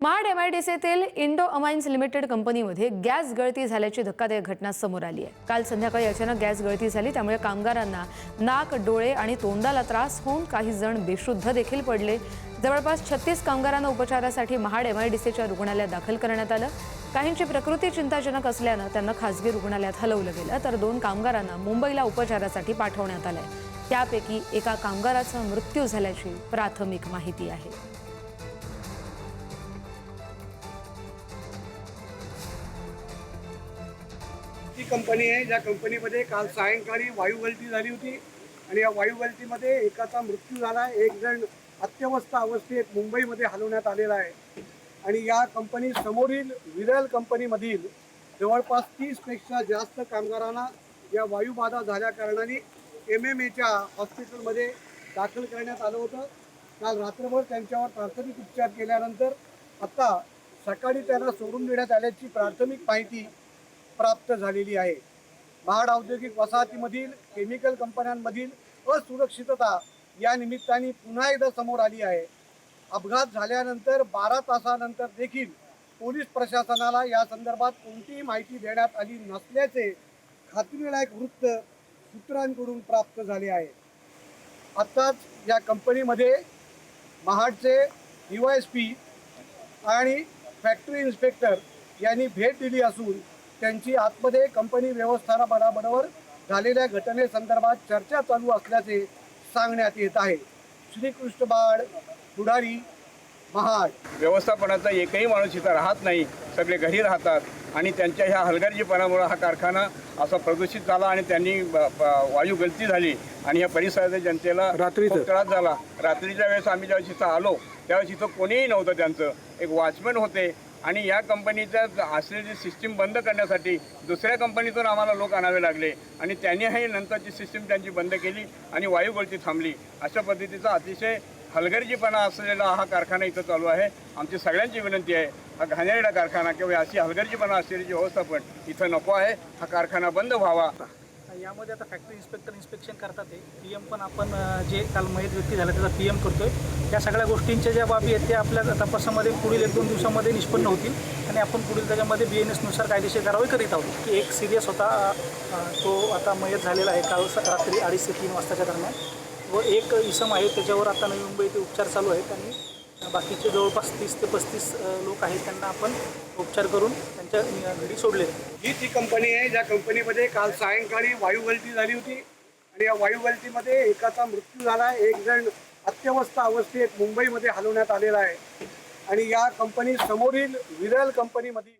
Mahad MIDCतील Indo amines limited कंपनीमध्ये gas गळती झाल्याची धक्कादायक घटना समोर आली आहे। काल संध्याकाळी अचानक गॅस गळती झाली, त्यामुळे कामगारांना नाक, डोळे आणि तोंडाला त्रास होऊन काही जण बेशुद्ध देखील पडले। जवळपास 36 कामगारांना उपचारासाठी महाड MIDCच्या रुग्णालयात दाखल करण्यात आलं। काहींची प्रकृती चिंताजनक असल्याने त्यांना खासगी रुग्णालयात हलवलं गेलं, तर 2 कामगारांना मुंबईला उपचारासाठी पाठवण्यात आलंय। त्यापैकी एका कामगाराचा मृत्यू झाल्याची प्राथमिक माहिती आहे। ती कंपनी आहे ज्या कंपनीमध्ये काल सायंकाळी वायू गळती झाली होती आणि या वायू गळतीमध्ये एकाचा मृत्यू झाला। एक जण अत्यवस्थ अवस्थेत मुंबईमध्ये हलवण्यात आलेला आहे आणि या कंपनी समोरील विरल कंपनीमधील जवळपास 30 पेक्षा जास्त कामगारांना या वायूबाधा झाल्या कारणाने MMAच्या हॉस्पिटलमध्ये दाखल करण्यात आलं होतं। काल रात्रभर त्यांच्यावर प्राथमिक उपचार केल्यानंतर आता सकाळी त्यांना सोडून देण्यात आल्याची प्राथमिक माहिती प्राप्त झालेली आहे। महाड औद्योगिक वसाहतीमधील केमिकल कंपन्यांमधील असुरक्षितता या निमित्ताने पुन्हा एकदा समोर आली आहे। अपघात झाल्यानंतर 12 तासानंतर देखील पोलीस प्रशासनाला या संदर्भात कोणतीही माहिती देण्यात आली नसल्याचे खात्रीलायक वृत्त सूत्रांकडून प्राप्त झाले आहे। आत्ताच या कंपनीमध्ये महाडचे DYSP आणि फॅक्टरी इन्स्पेक्टर यांनी भेट दिली असून त्यांची आतमध्ये कंपनी व्यवस्थापनाबरोबर झालेल्या घटनेसंदर्भात चर्चा चालू असल्याचे सांगण्यात येत आहे। श्रीकृष्ण बाळ, पुढारी, महाड। व्यवस्थापनाचा एकही माणूस इथं राहत नाही, सगळे घरी राहतात आणि त्यांच्या ह्या हलगर्जीपणामुळे हा कारखाना असा प्रदूषित झाला आणि त्यांनी वायू गळती झाली आणि या परिसराच्या जनतेला खूप त्रास झाला। रात्रीच्या वेळेस आम्ही ज्यावेळेस इथं आलो त्यावेळेस इथं कोणीही नव्हतं, त्यांचं एक वॉचमॅन होते आणि या कंपनीच्या असलेली सिस्टीम बंद करण्यासाठी दुसऱ्या कंपनीतून आम्हाला लोक आणावे लागले आणि त्यांनी ही नंतरची सिस्टीम त्यांची बंद केली आणि वायू गळती थांबली। अशा पद्धतीचा अतिशय हलगर्जीपणा असलेला हा कारखाना इथं चालू आहे। आमची सगळ्यांची विनंती आहे, हा घाणेरडा कारखाना किंवा अशी हलगर्जीपणा असलेली जी व्यवस्थापन इथं नको आहे, हा कारखाना बंद व्हावा। यामध्ये आता फॅक्टरी इन्स्पेक्टर इन्स्पेक्शन करतात आहे, PM पण आपण जे काल मयत व्यक्ती झाला त्याचा PM करतोय। या सगळ्या गोष्टींच्या ज्या बाबी आहेत त्या आपल्या तपासामध्ये पुढील 1-2 दिवसामध्ये निष्पन्न होतील आणि आपण पुढील त्याच्यामध्ये BNS नुसार कायदेशीर कारवाई करीत आहोत। की एक सिरियस होता, तो आता मयत झालेला आहे काल रात्री 2:30 ते 3 वाजताच्या दरम्यान, व एक इसम आहे त्याच्यावर आता नवी मुंबई येथे उपचार चालू आहेत आणि बाकीचे जवळपास 30 ते 35 लोक आहेत त्यांना आपण उपचार करून त्यांच्या घरी सोडले। ही ती कंपनी आहे ज्या कंपनीमध्ये काल सायंकाळी वायू गळती झाली होती आणि या वायू गळतीमध्ये एकाचा मृत्यू झाला। एक जण अत्यवस्थ अवस्थेत मुंबईमध्ये हलवण्यात आलेला आहे आणि या कंपनी समोरील विरल कंपनीमध्ये